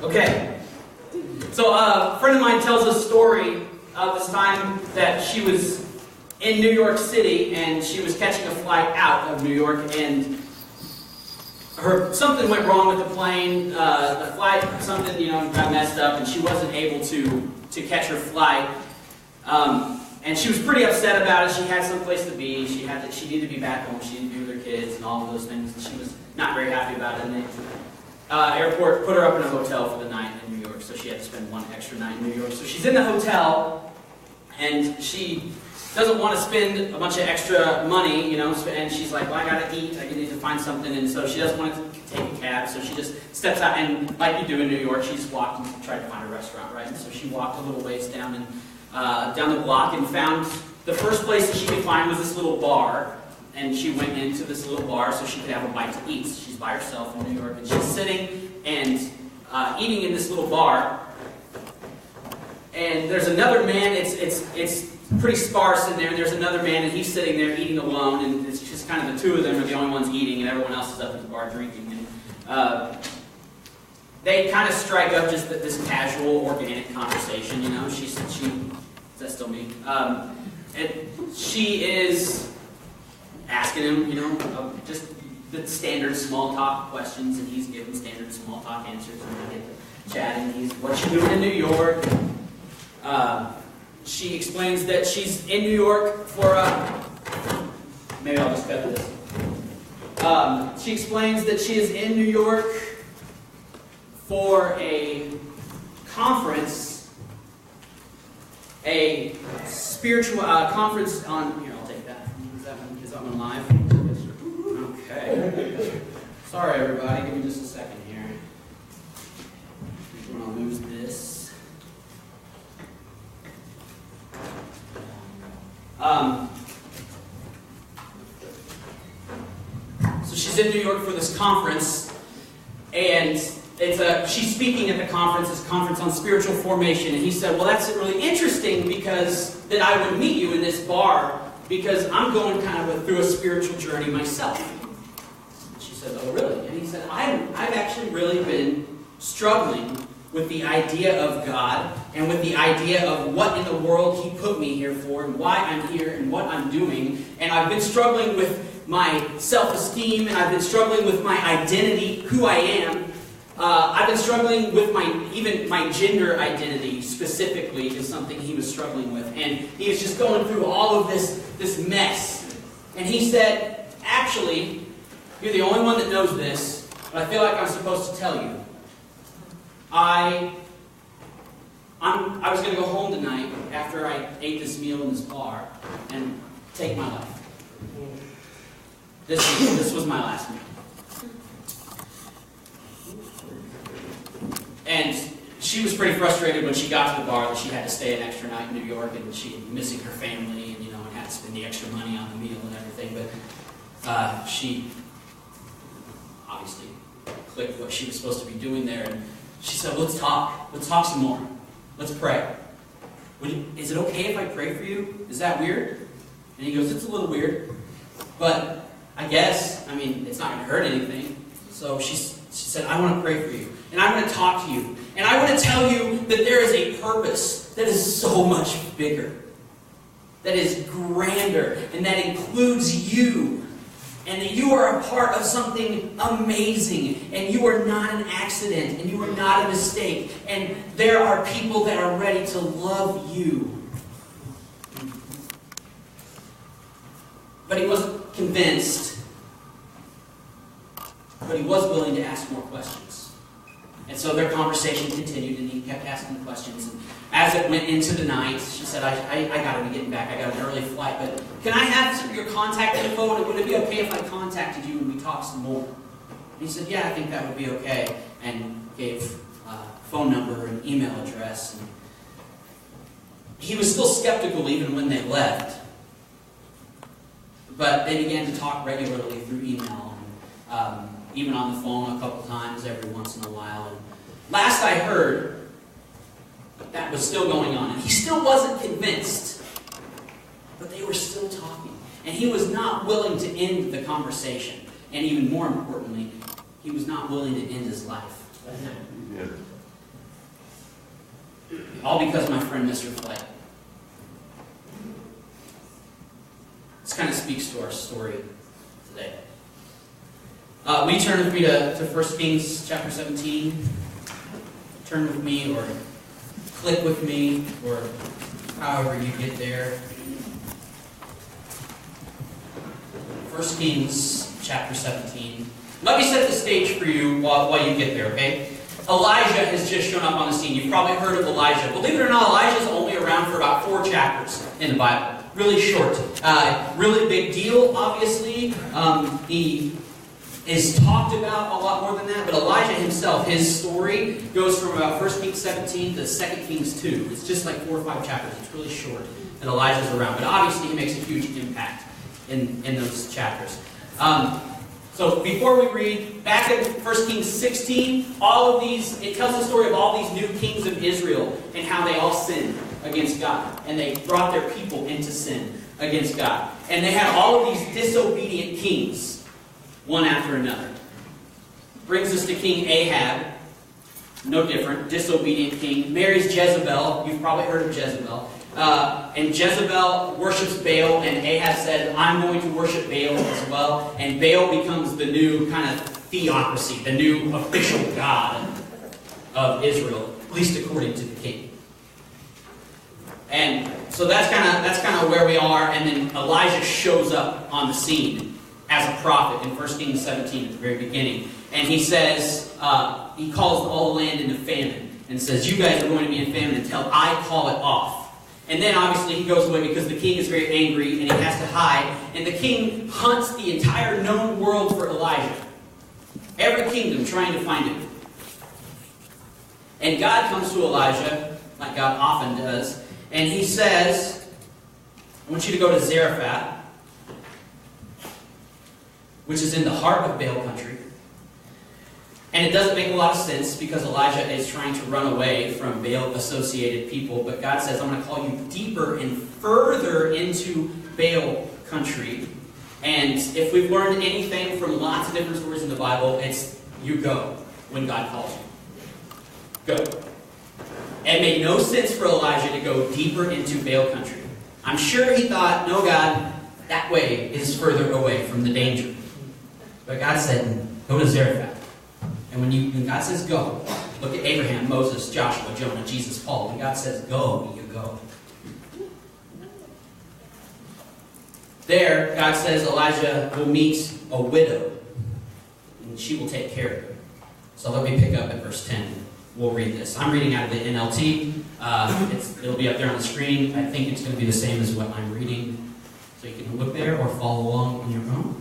Okay, so a friend of mine tells a story of this time that she was in New York City and she was catching a flight out of New York, and something went wrong with the plane. The flight, something got messed up, and she wasn't able to catch her flight. And she was pretty upset about it. She had some place to be. She needed to be back home. She didn't be with her kids and all of those things. And she was not very happy about it. And airport put her up in a hotel for the night in New York, so she had to spend one extra night in New York. So she's in the hotel, and she doesn't want to spend a bunch of extra money, and she's like, well, I gotta eat, I need to find something, and so she doesn't want to take a cab, so she just steps out, and like you do in New York, she just walked and tried to find a restaurant, right? And so she walked a little ways down the block and found the first place that she could find was this little bar. And she went into this little bar so she could have a bite to eat. She's by herself in New York, and she's sitting and eating in this little bar. And there's another man. It's pretty sparse in there. And there's another man, and he's sitting there eating alone. And it's just kind of the two of them are the only ones eating, and everyone else is up at the bar drinking. And they kind of strike up just this casual, organic conversation. That's still me. And she is asking him, just the standard small talk questions, and he's giving standard small talk answers, and they get to chatting. He's, what you doing in New York? She explains that she's in New York for maybe I'll just cut this. She explains that she is in New York for a conference, a spiritual conference on. Here, I'll take that. Is that one live? Okay. Sorry, everybody. Give me just a second here. I'm going to lose this. So she's in New York for this conference, and she's speaking at the conference, this conference on spiritual formation, and he said, well, that's really interesting because that I would meet you in this bar because I'm going kind of through a spiritual journey myself. She said, oh, really? And he said, I've actually really been struggling with the idea of God and with the idea of what in the world He put me here for and why I'm here and what I'm doing. And I've been struggling with my self-esteem, and I've been struggling with my identity, who I am. I've been struggling with even my gender identity specifically is something he was struggling with. And he was just going through all of this mess. And he said, actually, you're the only one that knows this, but I feel like I'm supposed to tell you. I was going to go home tonight after I ate this meal in this bar and take my life. This was my last meal. And she was pretty frustrated when she got to the bar that she had to stay an extra night in New York, and she was missing her family, and and had to spend the extra money on the meal and everything. But she obviously clicked what she was supposed to be doing there, and she said, let's talk some more. Let's pray. Is it okay if I pray for you? Is that weird? And he goes, it's a little weird, but I guess, it's not going to hurt anything. So she said, I want to pray for you. And I want to talk to you. And I want to tell you that there is a purpose that is so much bigger, that is grander, and that includes you. And that you are a part of something amazing. And you are not an accident. And you are not a mistake. And there are people that are ready to love you. But he wasn't convinced. But he was willing to ask more questions. And so their conversation continued, and he kept asking questions. And as it went into the night, she said, I got to be getting back. I got an early flight, but can I have some of your contact info? And would it be okay if I contacted you and we talked some more? And he said, yeah, I think that would be okay. And gave phone number and email address. And he was still skeptical even when they left. But they began to talk regularly through email. And, even on the phone a couple times every once in a while. And last I heard, that was still going on. And he still wasn't convinced. But they were still talking. And he was not willing to end the conversation. And even more importantly, he was not willing to end his life. Yeah. All because my friend missed her flight. This kind of speaks to our story today. Will you turn with me to 1 Kings chapter 17? Turn with me or click with me or however you get there. 1 Kings chapter 17. Let me set the stage for you while you get there, okay? Elijah has just shown up on the scene. You've probably heard of Elijah. Believe it or not, Elijah's only around for about 4 chapters in the Bible. Really short. Really big deal, obviously. He is talked about a lot more than that, but Elijah himself, his story goes from about 1 Kings 17 to 2 Kings 2. It's just like 4 or 5 chapters. It's really short, and Elijah's around. But obviously he makes a huge impact in those chapters. So before we read, back in 1 Kings 16, all of these, it tells the story of all these new kings of Israel and how they all sinned against God. And they brought their people into sin against God. And they had all of these disobedient kings, one after another. Brings us to King Ahab, no different, disobedient king. Marries Jezebel, you've probably heard of Jezebel. And Jezebel worships Baal, and Ahab said, I'm going to worship Baal as well. And Baal becomes the new kind of theocracy, the new official god of Israel, at least according to the king. And so that's kind of where we are. And then Elijah shows up on the scene as a prophet in 1 Kings 17 at the very beginning. And he says, he calls all the land into famine and says, you guys are going to be in famine until I call it off. And then obviously he goes away because the king is very angry and he has to hide. And the king hunts the entire known world for Elijah. Every kingdom trying to find him. And God comes to Elijah, like God often does, and he says, I want you to go to Zarephath, which is in the heart of Baal country. And it doesn't make a lot of sense because Elijah is trying to run away from Baal-associated people. But God says, I'm going to call you deeper and further into Baal country. And if we've learned anything from lots of different stories in the Bible, it's you go when God calls you. Go. It made no sense for Elijah to go deeper into Baal country. I'm sure he thought, no, God, that way is further away from the danger. But God said, go to Zarephath. And when God says go, look at Abraham, Moses, Joshua, Jonah, Jesus, Paul. When God says go, you go. There, God says Elijah will meet a widow, and she will take care of him. So let me pick up at verse 10. We'll read this. I'm reading out of the NLT. It'll be up there on the screen. I think it's going to be the same as what I'm reading. So you can look there or follow along on your own.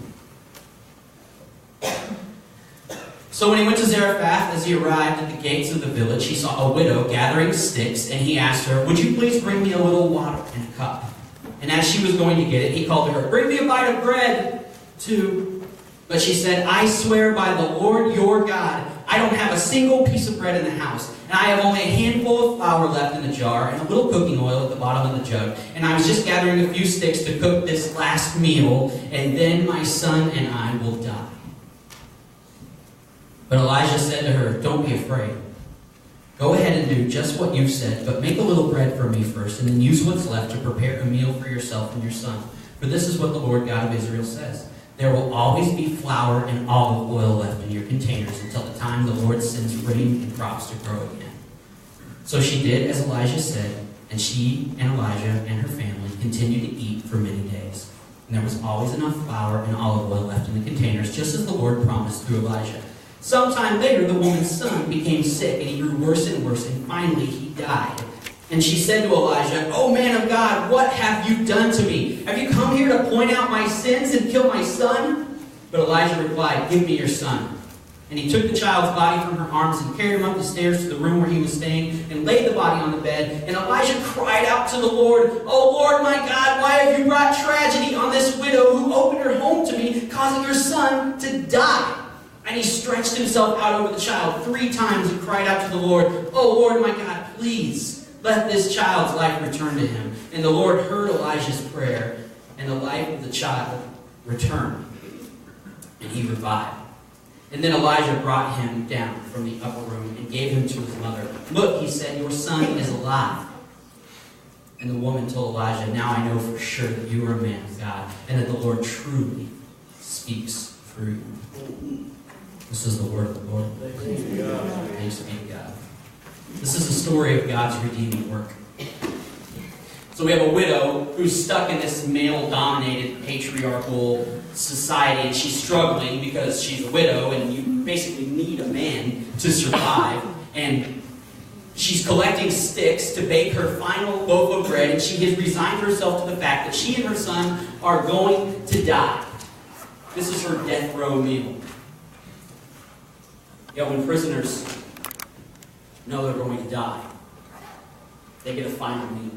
So when he went to Zarephath, as he arrived at the gates of the village, he saw a widow gathering sticks, and he asked her, would you please bring me a little water in a cup? And as she was going to get it, he called to her, bring me a bite of bread, too. But she said, I swear by the Lord your God, I don't have a single piece of bread in the house, and I have only a handful of flour left in the jar, and a little cooking oil at the bottom of the jug, and I was just gathering a few sticks to cook this last meal, and then my son and I will die. But Elijah said to her, don't be afraid. Go ahead and do just what you've said, but make a little bread for me first, and then use what's left to prepare a meal for yourself and your son. For this is what the Lord God of Israel says. There will always be flour and olive oil left in your containers until the time the Lord sends rain and crops to grow again. So she did as Elijah said, and she and Elijah and her family continued to eat for many days. And there was always enough flour and olive oil left in the containers, just as the Lord promised through Elijah. Sometime later, the woman's son became sick, and he grew worse and worse, and finally he died. And she said to Elijah, "O man of God, what have you done to me? Have you come here to point out my sins and kill my son?" But Elijah replied, "Give me your son." And he took the child's body from her arms and carried him up the stairs to the room where he was staying and laid the body on the bed. And Elijah cried out to the Lord, "O Lord my God, why have you brought tragedy on this widow who opened her home to me, causing her son to die?" And he stretched himself out over the child 3 times and cried out to the Lord, "O Lord my God, please let this child's life return to him." And the Lord heard Elijah's prayer, and the life of the child returned, and he revived. And then Elijah brought him down from the upper room and gave him to his mother. "Look," he said, "your son is alive." And the woman told Elijah, "Now I know for sure that you are a man of God, and that the Lord truly speaks through you." This is the word of the Lord. Thanks be to God. This is the story of God's redeeming work. So we have a widow who's stuck in this male-dominated patriarchal society, and she's struggling because she's a widow, and you basically need a man to survive. And she's collecting sticks to bake her final loaf of bread, and she has resigned herself to the fact that she and her son are going to die. This is her death row meal. Yet when prisoners know they're going to die, they get a final meal.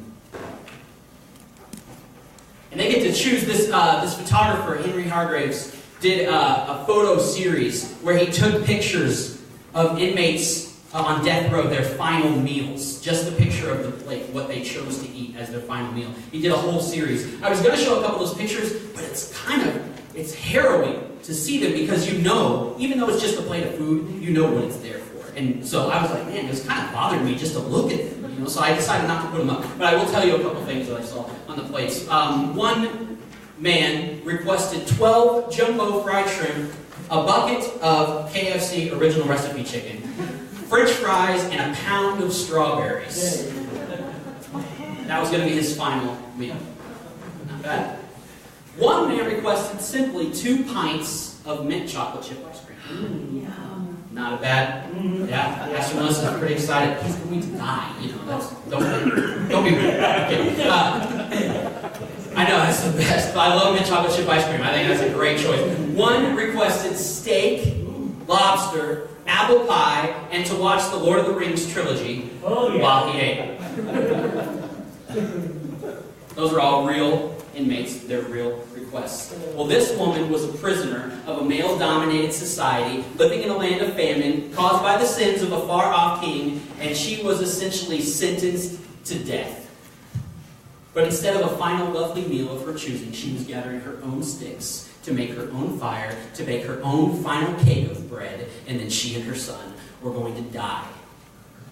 And they get to choose this photographer, Henry Hargraves, did a photo series where he took pictures of inmates on death row, their final meals. Just the picture of the plate, what they chose to eat as their final meal. He did a whole series. I was going to show a couple of those pictures, but it's harrowing to see them because you know, even though it's just a plate of food, you know what it's there for. And so I was like, man, it was kind of bothering me just to look at them. So I decided not to put them up. But I will tell you a couple things that I saw on the plates. One man requested 12 jumbo fried shrimp, a bucket of KFC original recipe chicken, French fries, and a pound of strawberries. That was going to be his final meal. Not bad. One man requested simply 2 pints of mint chocolate chip ice cream. Not a bad. Yeah, Pastor Melissa's pretty excited. He's going to die. Don't be weird. Okay. I know that's the best. But I love mint chocolate chip ice cream. I think that's a great choice. One requested steak, lobster, apple pie, and to watch the Lord of the Rings trilogy while he ate. Those are all real inmates. They're real requests. Well, this woman was a prisoner of a male-dominated society, living in a land of famine, caused by the sins of a far-off king, and she was essentially sentenced to death. But instead of a final lovely meal of her choosing, she was gathering her own sticks to make her own fire, to bake her own final cake of bread, and then she and her son were going to die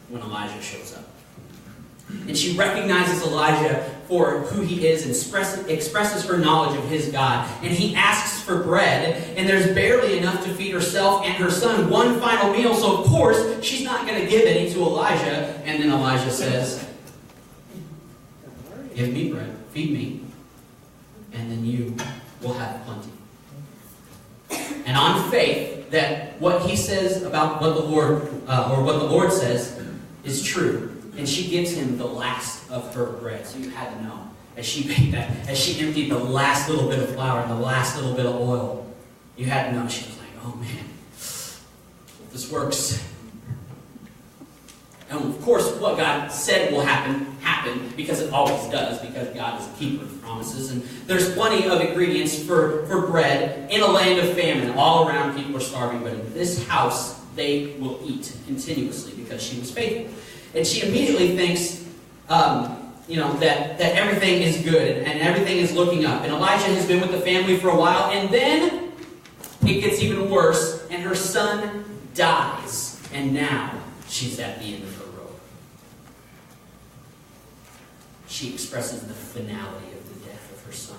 when Elijah shows up. And she recognizes Elijah for who he is and expresses her knowledge of his God. And he asks for bread, and there's barely enough to feed herself and her son one final meal, so of course she's not going to give any to Elijah. And then Elijah says, "Give me bread, feed me, and then you will have plenty." And on faith that what he says about what the Lord says is true. And she gives him the last of her bread. So you had to know. As she baked that, as she emptied the last little bit of flour and the last little bit of oil, you had to know. She was like, oh man, if this works. And of course, what God said will happen, happened, because it always does, because God is a keeper of promises. And there's plenty of ingredients for bread in a land of famine. All around, people are starving, but in this house, they will eat continuously because she was faithful. And she immediately thinks, that everything is good and everything is looking up. And Elijah has been with the family for a while, and then it gets even worse, and her son dies. And now she's at the end of her rope. She expresses the finality of the death of her son.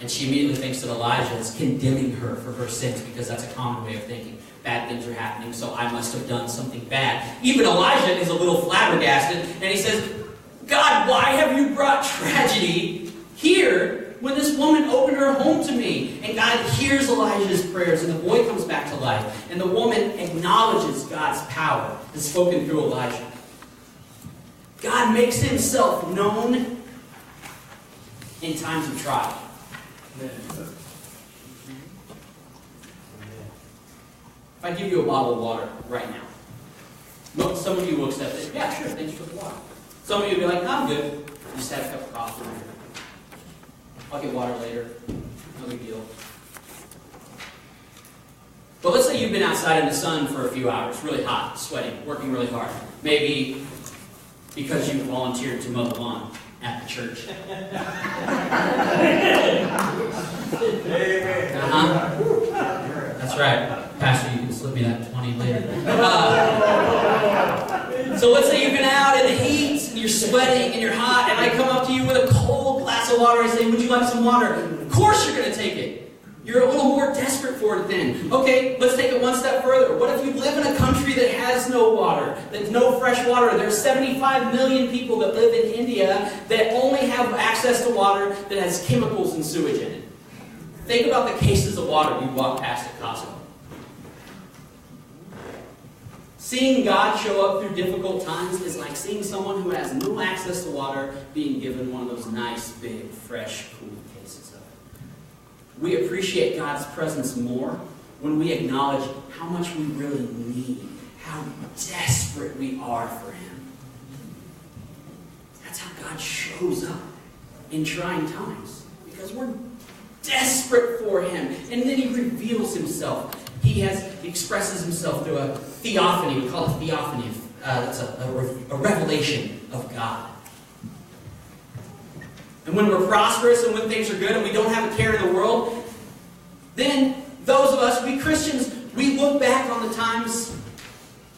And she immediately thinks that Elijah is condemning her for her sins, because that's a common way of thinking. Bad things are happening, so I must have done something bad. Even Elijah is a little flabbergasted, and he says, God, why have you brought tragedy here when this woman opened her home to me? And God hears Elijah's prayers, and the boy comes back to life. And the woman acknowledges God's power that's spoken through Elijah. God makes himself known in times of trial. If I give you a bottle of water right now, look, some of you will accept it. Yeah, sure, thanks for the water. Some of you will be like, I'm good. You just have a cup of coffee. I'll get water later. No big deal. But let's say you've been outside in the sun for a few hours, really hot, sweating, working really hard. Maybe because you volunteered to mow the lawn at the church. That's right. Pastor, you can slip me that 20 later. So let's say you've been out in the heat, and you're sweating, and you're hot, and I come up to you with a cold glass of water and say, would you like some water? Of course you're going to take it. You're a little more desperate for it then. Okay, let's take it one step further. What if you live in a country that has no water, that's no fresh water? There's 75 million people that live in India that only have access to water that has chemicals and sewage in it. Think about the cases of water you walk past at Costco. Seeing God show up through difficult times is like seeing someone who has no access to water being given one of those nice, big, fresh, cool cases of it. We appreciate God's presence more when we acknowledge how much we really need, how desperate we are for Him. That's how God shows up in trying times, because we're desperate for Him. And then He reveals Himself. He expresses Himself through a theophany. We call it theophany. It's a revelation of God. And when we're prosperous and when things are good and we don't have a care in the world, then those of us, we Christians, we look back on the times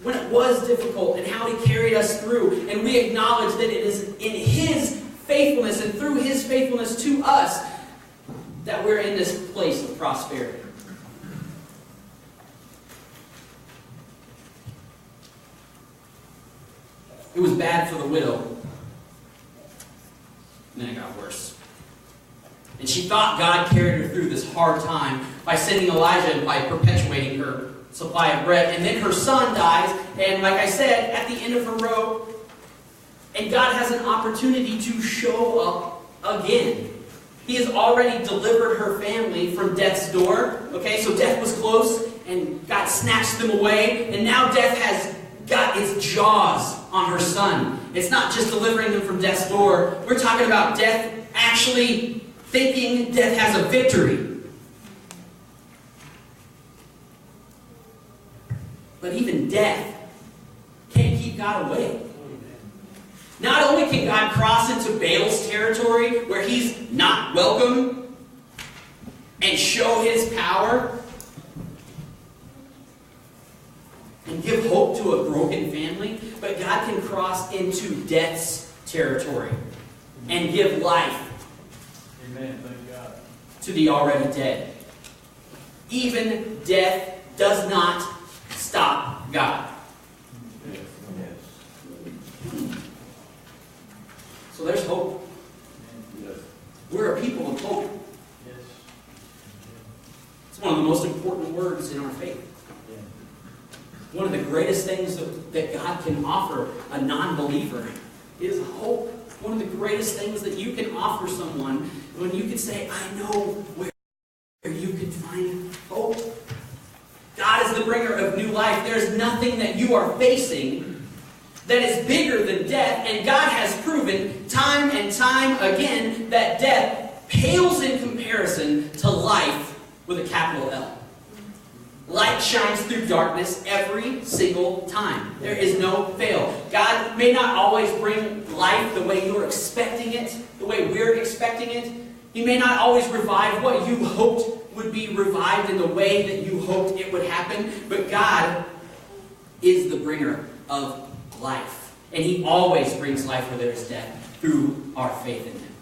when it was difficult and how He carried us through. And we acknowledge that it is in His faithfulness and through His faithfulness to us that we're in this place of prosperity. It was bad for the widow. And then it got worse. And she thought God carried her through this hard time by sending Elijah and by perpetuating her supply of bread. And then her son dies. And like I said, at the end of her rope, and God has an opportunity to show up again. He has already delivered her family from death's door. Okay, so death was close, and God snatched them away. And now death has got its jaws on her son. It's not just delivering them from death's door. We're talking about death actually thinking death has a victory. But even death can't keep God away. Not only can God cross into Baal's territory where He's not welcome and show His power and give hope to a broken family, but God can cross into death's territory and give life Amen. Thank God. to the already dead. Even death does not stop God. Yes. So there's hope. Yes. We're a people of hope. Yes. It's one of the most important words in our faith. One of the greatest things that God can offer a non-believer is hope. One of the greatest things that you can offer someone when you can say, I know where you can find hope. God is the bringer of new life. There's nothing that you are facing that is bigger than death, and God has proven time and time again that death pales in comparison to life with a capital L. Light shines through darkness every single time. There is no fail. God may not always bring life the way you're expecting it, the way we're expecting it. He may not always revive what you hoped would be revived in the way that you hoped it would happen, but God is the bringer of life. And He always brings life where there is death through our faith in Him.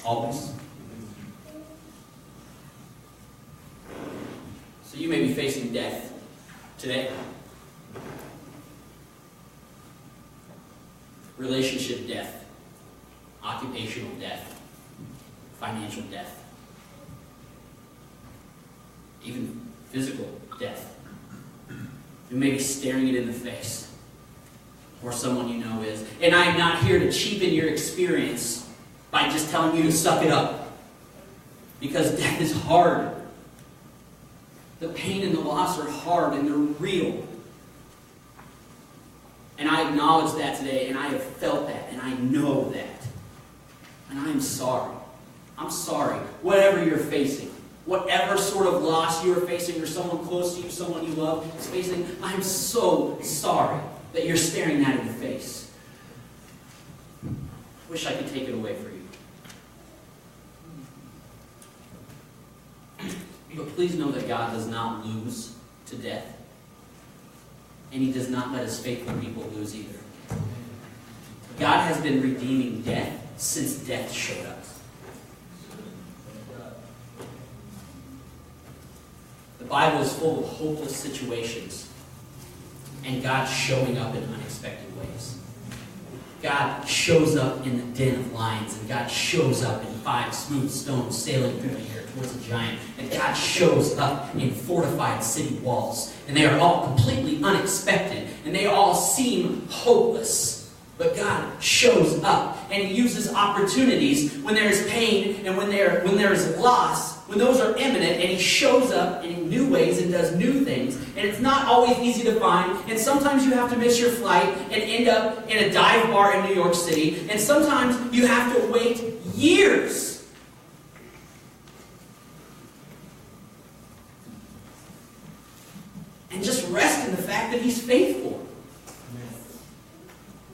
Always. So you may be facing death today. Relationship death, occupational death, financial death, even physical death. You may be staring it in the face, or someone you know is. And I am not here to cheapen your experience by just telling you to suck it up, because death is hard. The pain and the loss are hard and they're real. And I acknowledge that today, and I have felt that, and I know that. And I am sorry. I'm sorry. Whatever you're facing, whatever sort of loss you're facing, or someone close to you, someone you love is facing, I'm so sorry that you're staring that in the face. I wish I could take it away for you. please know that God does not lose to death. And he does not let his faithful people lose either. God has been redeeming death since death showed up. The Bible is full of hopeless situations and God showing up in unexpected ways. God shows up in the den of lions, and God shows up in 5 smooth stones sailing through the air towards a giant, and God shows up in fortified city walls, and they are all completely unexpected, and they all seem hopeless. But God shows up, and he uses opportunities when there is pain and when there is loss, when those are imminent, and he shows up in new ways and does new things. And it's not always easy to find, and sometimes you have to miss your flight and end up in a dive bar in New York City, and sometimes you have to wait years. And just rest in the fact that he's faithful.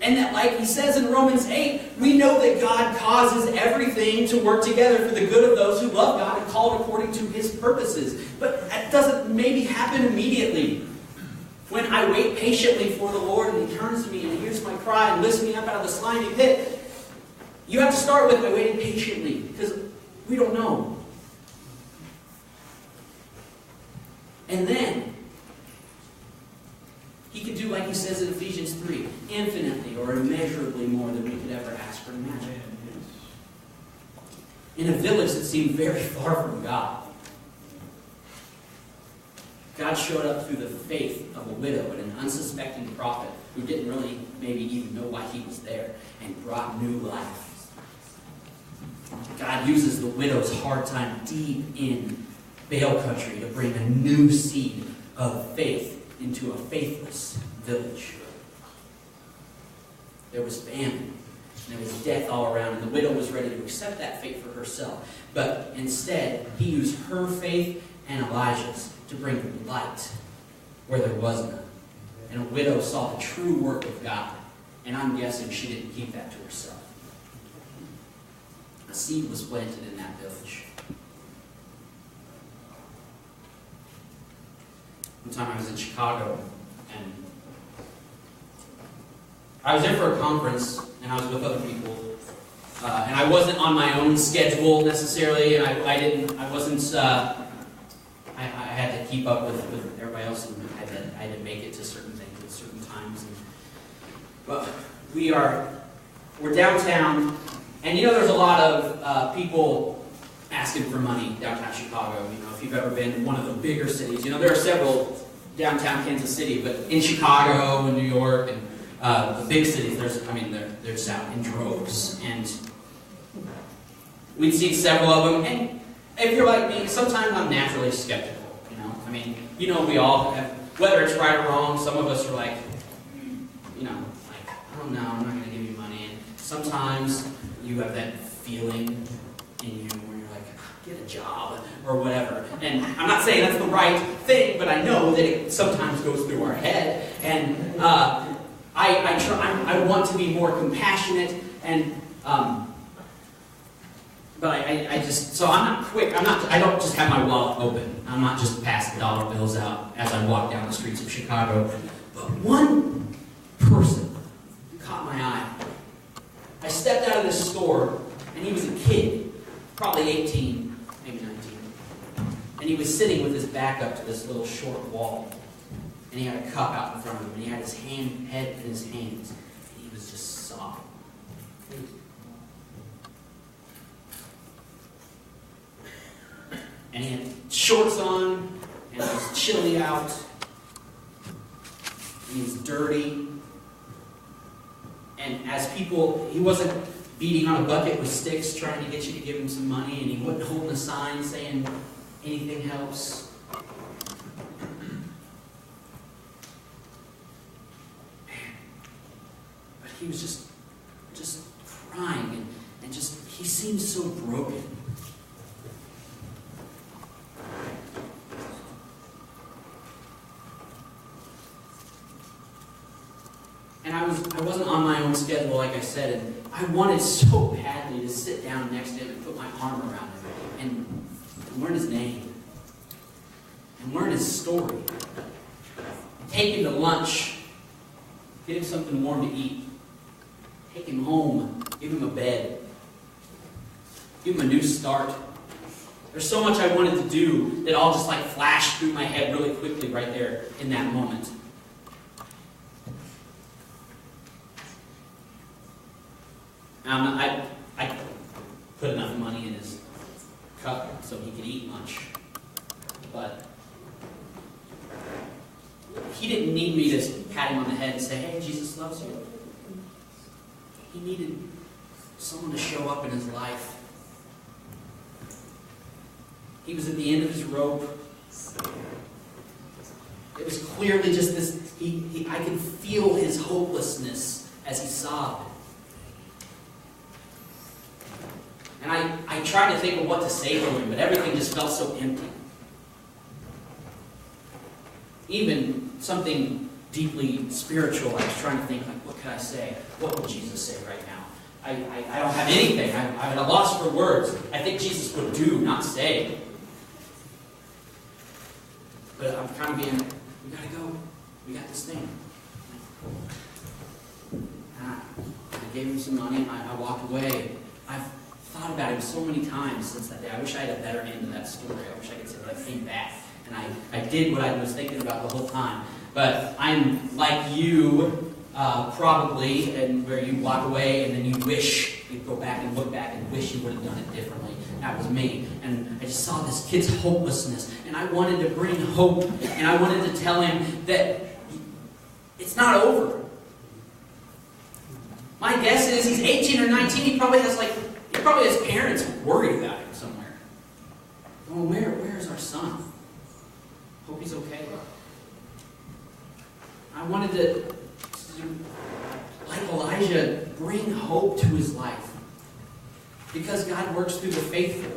And that, like he says in Romans 8, we know that God causes everything to work together for the good of those who love God and called according to his purposes. But that doesn't maybe happen immediately. When I wait patiently for the Lord and he turns to me and hears my cry and lifts me up out of the slimy pit, you have to start with, I waited patiently, because we don't know. And then he could do, like he says in Ephesians 3, infinitely or immeasurably more than we could ever ask or imagine. In a village that seemed very far from God, God showed up through the faith of a widow and an unsuspecting prophet who didn't really maybe even know why he was there, and brought new life. God uses the widow's hard time deep in Baal country to bring a new seed of faith into a faithless village. There was famine, and there was death all around, and the widow was ready to accept that fate for herself. But instead, he used her faith and Elijah's to bring light where there was none. And a widow saw the true work of God, and I'm guessing she didn't keep that to herself. A seed was planted in that village. One time I was in Chicago, and I was there for a conference, and I was with other people, and I wasn't on my own schedule necessarily, and I had to keep up with everybody else, and I had to make it to certain things at certain times. But we're downtown, and there's a lot of people asking for money downtown Chicago. If you've ever been in one of the bigger cities, there are several downtown Kansas City, but in Chicago and New York and the big cities, there's out in droves, and we've seen several of them. And if you're like me, sometimes I'm naturally skeptical. We all have, whether it's right or wrong. Some of us are like, I don't know, I'm not going to give you money. And sometimes you have that feeling in you where you're like, get a job or whatever. And I'm not saying that's the right thing, but I know that it sometimes goes through our head. And I want to be more compassionate, and but so I'm not quick. I don't just have my wallet open. I'm not just passing dollar bills out as I walk down the streets of Chicago. But one person caught my eye. I stepped out of this store, and he was a kid, probably 18, maybe 19. And he was sitting with his back up to this little short wall. And he had a cup out in front of him, and he had his head in his hands. And he was just sobbing. And he had shorts on, and it was chilly out, and he was dirty. And as people, he wasn't beating on a bucket with sticks trying to get you to give him some money, and he wasn't holding a sign saying anything helps. But he was just crying, and he seemed so broken. And I wasn't on my own schedule, like I said, and I wanted so badly to sit down next to him and put my arm around him and learn his name. and learn his story. Take him to lunch. Get him something warm to eat. Take him home. Give him a bed. Give him a new start. There's so much I wanted to do that all just like flashed through my head really quickly right there in that moment. I put enough money in his cup so he could eat lunch. But he didn't need me to pat him on the head and say, hey, Jesus loves you. He needed someone to show up in his life. He was at the end of his rope. It was clearly just this, I could feel his hopelessness as he sobbed. And I tried to think of what to say to him, but everything just felt so empty. Even something deeply spiritual, I was trying to think, like, what could I say? What would Jesus say right now? I don't have anything. I'm at a loss for words. I think Jesus would do, not say. But I'm kind of being, we gotta go. We got this thing. I gave him some money and I walked away. I've thought about him so many times since that day. I wish I had a better end to that story. I wish I could say that I came back and I did what I was thinking about the whole time. But I'm like you, probably, and where you walk away and then you wish, you go back and look back and wish you would have done it differently. That was me. And I just saw this kid's hopelessness. And I wanted to bring hope. And I wanted to tell him that it's not over. My guess is he's 18 or 19. He probably has parents worried about him somewhere. Oh, where's our son? Hope he's okay. I wanted to, like Elijah, bring hope to his life. Because God works through the faithful.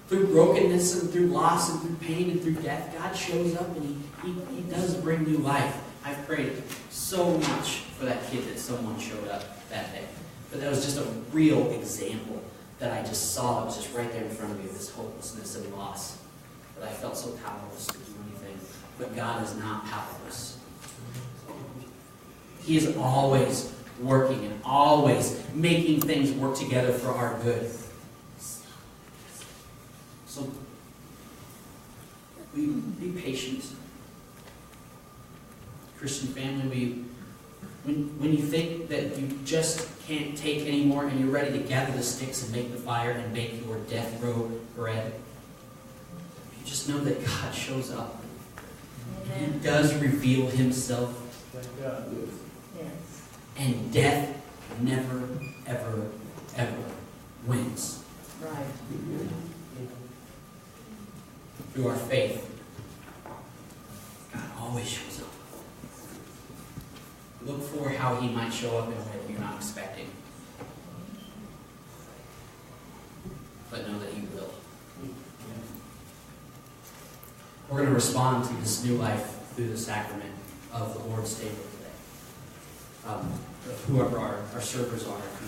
Through brokenness and through loss and through pain and through death, God shows up and He does bring new life. I've prayed so much for that kid that someone showed up that day. But that was just a real example that I just saw. It was just right there in front of me, this hopelessness and loss. But I felt so powerless to do anything. But God is not powerless. He is always working and always making things work together for our good. So, be patient. Christian family, when you think that you just can't take anymore and you're ready to gather the sticks and make the fire and make your death row bread, you just know that God shows up. He does reveal Himself. Thank God. And death never, ever, ever wins. Right. Through our faith, God always shows up. Look for how He might show up in a way that you're not expecting. But know that He will. We're going to respond to this new life through the sacrament of the Lord's table today. Whoever our servers are, if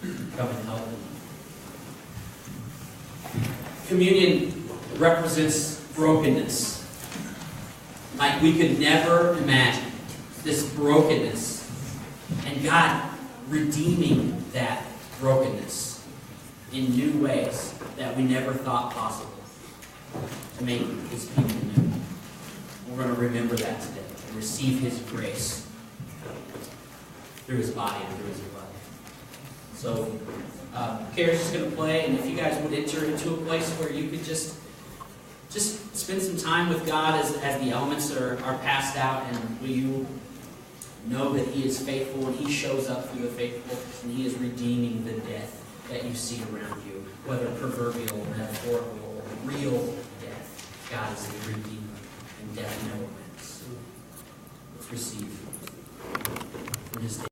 you would come and help them. Communion represents brokenness. Like we could never imagine this brokenness and God redeeming that brokenness in new ways that we never thought possible to make His people new. We're going to remember that today and receive His grace through His body and through His blood. So, Kara's just going to play, and if you guys would enter into a place where you could just spend some time with God as the elements are passed out, and will you know that He is faithful and He shows up through the faithful, and He is redeeming the death that you see around you, whether proverbial, metaphorical, or real death. God is the Redeemer, and death never wins. Let's receive from His